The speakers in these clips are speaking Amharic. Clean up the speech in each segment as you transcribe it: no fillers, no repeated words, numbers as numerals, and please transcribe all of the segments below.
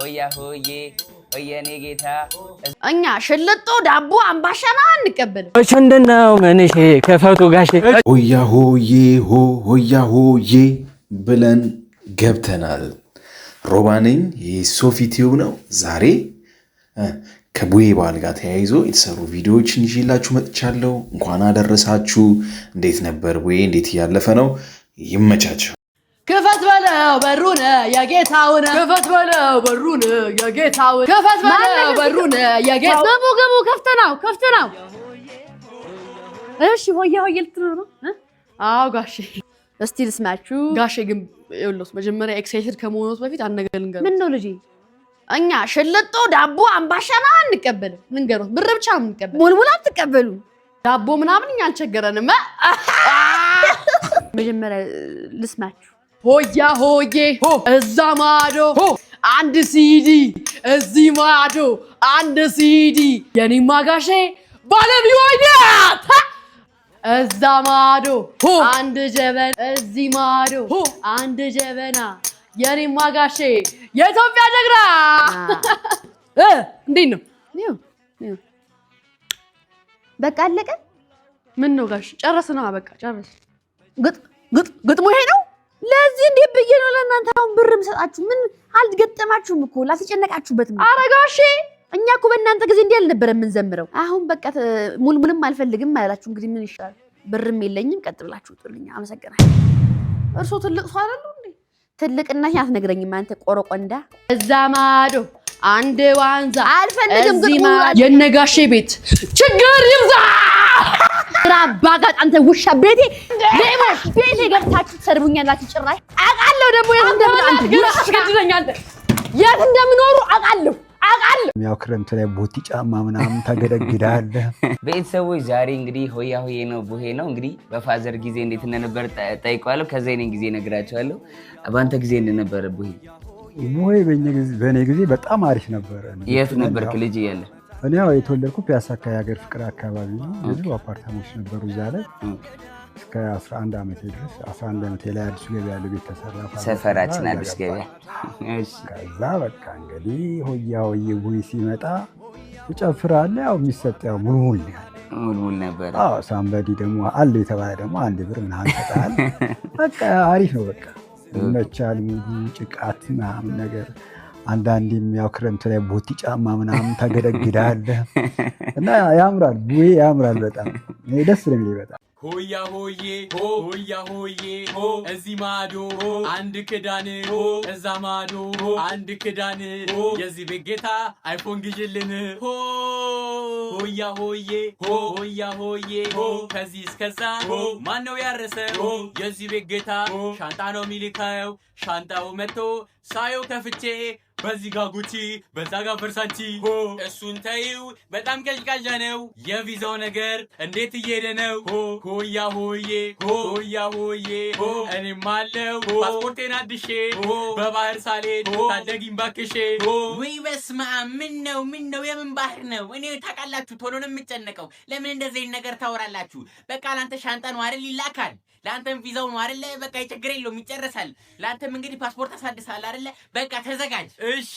ሆያ ሆዬ ወየኔ ጌታ እኛ ሽልጦ ዳቦ አምባሻና አንቀበልም ወቸንደናው መንሼ ከፈቱ ጋሼ ሆያ ሆዬ ሆያ ሆዬ ብለን ገብተናል። ሮባ ነኝ። የሶፊ ቲዩብ ነው። ዛሬ ከቡሄ በዓል ጋር ተያይዞ የተሰሩ ቪዲዮዎችን ይዤላችሁ መጥቻለሁ። እንኳን አደረሳችሁ። እንዴት ነበር ቡሄ? እንዴት እያለፈ ነው? ይመቻችሁ። ክፈት በለው በሩን የጌታውን ክፈት በለው በሩን የጌታውን ክፈት በለው በሩን የጌታውን ገቡ ከፍተ ነው እሺ ሆያ ሆዬ ልትሉ ነው አዎ ጋሼ እስቲ ልስማችሁ ጋሼ ግን ይኸውልህ መጀመሪያ ኤክሳይትድ ከመሆኑት በፊት አንነገርልንገር ምን ነው ልጅ እኛ ሽልጦ ዳቦ አምባሻና አንቀበልም ልንገሩት ብር ብቻ ነው እንቀበል ሙልሙል አትቀበሉ ዳቦ ምናምን እኛ አልቸገረንም መጀመሪያ ልስማችሁ ሆያ ሆዬ እዛ ማዶ አንድ ሲዲ እዚህ ማዶ አንድ ሲዲ የኔማ ጋሼ ባለቢሆኛት እዛ ማዶ አንድ ጀበና እዚህ ማዶ አንድ ጀበና የኔማ ጋሼ የኢትዮጵያ ጀግና እንዴት ነው በቃ አለቀ ምን ነው ጋሽ ጨረስና በቃ ጨረስ ግጥሙ ይሄ ነው ለዚህ እንዴ ብዬ ነው ለእናንተ አሁን ብር መስጣችሁ ምን አልገጠማችሁም እኮ ላስጨነቃችሁበት ነው አረጋሼ እኛ እኮ በእናንተ ጊዜ እንዴ አልነበረ ምን ዘምረው አሁን በቃ ሙልሙልም አልፈልግም አላችሁ እንግዲህ ምን ይሻላል ብርም የለኝም ቀጥ ብላችሁ ጥሩልኝ አመሰግናለሁ እርሶ ትልቅ ሰው አይደሉ እንዴ ትልቅና ያስነግረኝም አንተ ቆረቆንዳ እዛ ማዶ አንድ ዋንዛ አልፈልግም ግን የነጋሼ ቤት ችግር ይብዛ ባጋጥ አንተ ውሻ ቤቴ ለምን ቤቴ ገብታችሁ ተሰርቡኛላችሁ ጭራሽ አቃለው ደግሞ የት እንደምን አንተ ይሽከድኛል የት እንደምኖሩ አቃለው ያው ክረምት ላይ ቦቲ ጫማ ምናምን ታገደግዳለህ ቤተሰቦች ዛሬ እንግዲህ ሆያ ሆዬ ነው ቡሄ ነው እንግዲህ በፋዘር ጊዜ እንዴት እንደነበር ጠይቀዋለሁ ከዛ የኔን ጊዜ ነግራቸዋለሁ ባንተ ጊዜ እንደነበር ቡሄ በኔ ጊዜ በጣም አሪፍ ነበር የት ነበርክ ልጅ እያለ እኔ ያው የተወለድኩት ፒያሳ ሀገር ፍቅር አካባቢ ነው ብዙ አፓርታማዎች ነበሩ እዛ ላይ እስከ 11 ዓመት ድረስ 11 ዓመት ላይ አዲስ ገበያ ያለው ቤት ተሰራ ሰፈራችን አዲስ ገበያ እሺ ከዛ በቃ እንግዲህ ሆያ ሆዬ ቡሄ ሲመጣ ትጨፍራለህ ያው የሚሰጠው ሙልሙል ነበር አዎ ሳምባዲ ደግሞ አለ የተባለ ደግሞ አንድ ብር ምናምን ተጣል በቃ አሪፍ ነው በቃ መቻል ሙሉ ጭቃት ምናምን ነገር አንዳንዴም ያው ክረምት ላይ ቦቲ ጫማ ምናምን ታገደግዳለህ እና ያምራል ቡሄ ያምራል በጣም ደስ የሚል በጣም ሆያ ሆዬ እዚህ ማዶ አንድ ክዳን እዛ ማዶ አንድ ክዳን የዚህ ቤት ጌታ አይፎን ግዢልን ሆያ ሆዬ ከዚህ እስከዛ ማን ነው ያረሰው የዚህ ቤት ጌታ ሻንጣ ነው ሚልካው ሻንጣው መጥቶ ሳየው ከፍቼ በዚህ ጋር ጉቺ በዛ ጋር ፈርሳንቺ እሱን ተይው በጣም ቀዥቃዣ ነው የቪዛው ነገር እንዴት እየሄደ ነው ሆያ ሆዬ እኔም አለው ፓስፖርቴን አድሼ በባህር ሳልሄድ ታደጊኝ ባክሼ ወይ በስመ አብ ምን ነው የምን ባህር ነው እኔ ታውቃላችሁ ቶሎ ነው የምጨነቀው ለምን እንደዚህ ነገር ታወራላችሁ በቃ ላንተ ሻንጣ ነው አይደል ይላካል ላንተም ቪዛው ነው አይደል በቃ ይቸግር የለውም ይጨርሳል ላንተም እንግዲህ ፓስፖርት አሳድሳል አይደል በቃ ተዘጋጅ እሺ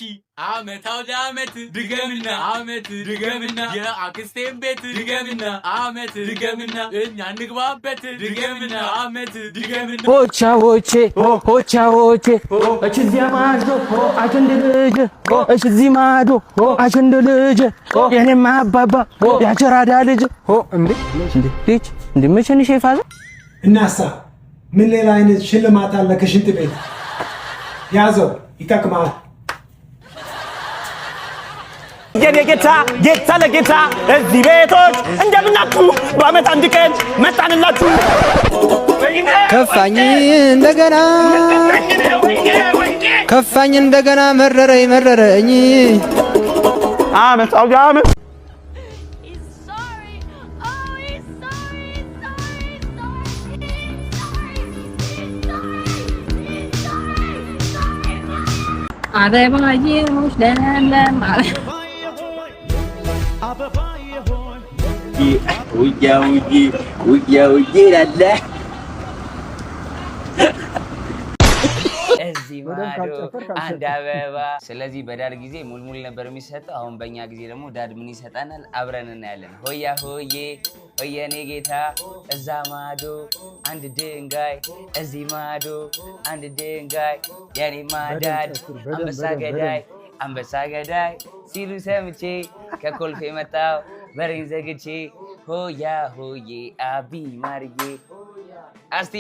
አመት አውደ አመት ድገምና አመት ድገምና የአክስቴን ቤት ድገምና አመት ድገምና እኛ እንግባበት ድገምና አመት ድገምና ሆቻዎቼ እዚህ ማዶ አጀንደ ልጅ እዚህ ማዶ አጀንደ ልጅ የኔማ አባባ ያቸራዳ ልጅ እንዴ መቼ ፋዘ እናሳ ምን ሌላ አይነት ሽልማት አለ ከሽንት ቤት ያዘው ይጠቅማል ጌታ ለጌታ እዚህ ቤቶች እንደምናችሁ በአመት አንድ ቀን መጣንላችሁ ከፋኝ እንደገና መረረኝ አመት አውደ አመት አበባዬዎች ለምለም እዚህ ማዶ አንድ አበባ። ስለዚህ በዳድ ጊዜ ሙልሙል ነበር የሚሰጠው። አሁን በእኛ ጊዜ ደግሞ ዳድ ምን ይሰጣናል? አብረን እናያለን። ሆያ ሆዬ ሆየኔ ጌታ እዛ ማዶ አንድ ድንጋይ እዚህ ማዶ አንድ ድንጋይ የኔ ማዳድ አንበሳ ገዳይ አንበሳ ገዳይ ሲሉ ሰምቼ ከኮልፌ መጣው በሬን ዘግቼ ሆያ ሆዬ አቢ ማርዬ አስቲ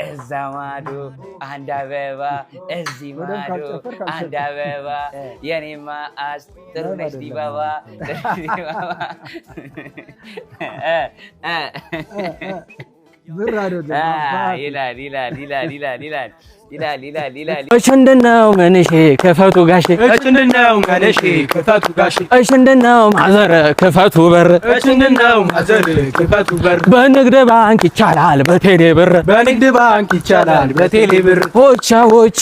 እዛ ማዶ አንድ አበባ እዚህ ማዶ አንድ አበባ የኔማ አስ ጥሩነሽ ዲባባ ይላል እሽንድነው መንሼ ክፈቱ ጋሼ እሽንድነው መንሼ ክፈቱ ጋሼ እሽንድነው ማዘር ክፈቱ በር እሽንድነው ማዘር ክፈቱ በር በንግድ ባንክ ይቻላል በቴሌ ብር በንግድ ባንክ ይቻላል በቴሌ ብር ሆቻዎቼ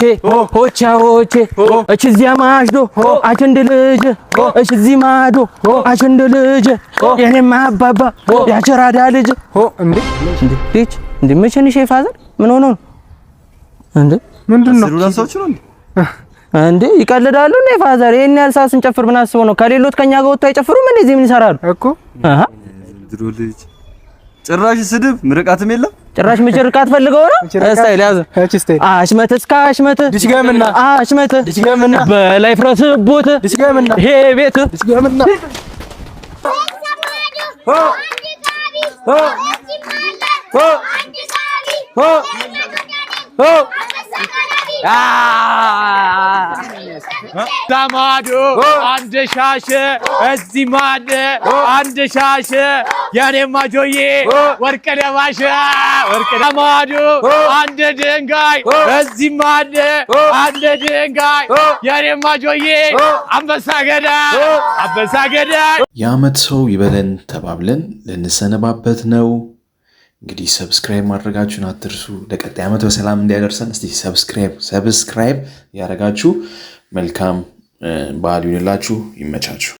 እችዚያ ማሽዶ አቸንድ ልጅ እችዚ ማዶ አቸንድ ልጅ የኔማ አባባ ያቸራዳ ልጅ እንዴ መቼንሽ ፋዘር ምን ሆኖ ነው እንዴ? ምንድነው? ሩላሳዎች ነው እንዴ? ይቀልዳሉ እንዴ ፋዘር? ይሄን ያህል ሰዓት ስንጨፍር ምን አስበው ነው? ከሌሎት ከኛ ጋር ወጥተው አይጨፍሩም እንዴ? እዚህ ምን ይሰራሉ እኮ? አሃ ድሮ ልጅ ጭራሽ ስድብ ምርቃትም የለም። ጭራሽ ምርቃት ፈልገው ነው? እስታይል ያዘ አሽመት እስከ አሽመት ድሽገምና አሽመት ድሽገምና በላይ ፍረስቦት ድሽገምና ይሄ ቤት ድሽገምና ዳማዶ አንድ ሻሽ እዚህ ማለ አንድ ሻሽ የኔማ ጆዬ ወርቅ ደማሽ ወርቅ ዳማዶ አንድ ድንጋይ እዚህ ማለ አንድ ድንጋይ የኔማ ጆዬ አንበሳ ገዳይ የዓመት ሰው ይበለን ተባብለን ልንሰነባበት ነው። እንግዲህ ሰብስክራይብ ማድረጋችሁን አትርሱ። ለቀጣይ ዓመት በሰላም እንዲያደርሰን እስቲ ሰብስክራይብ ያደረጋችሁ መልካም በዓል ይሁንላችሁ። ይመቻችሁ።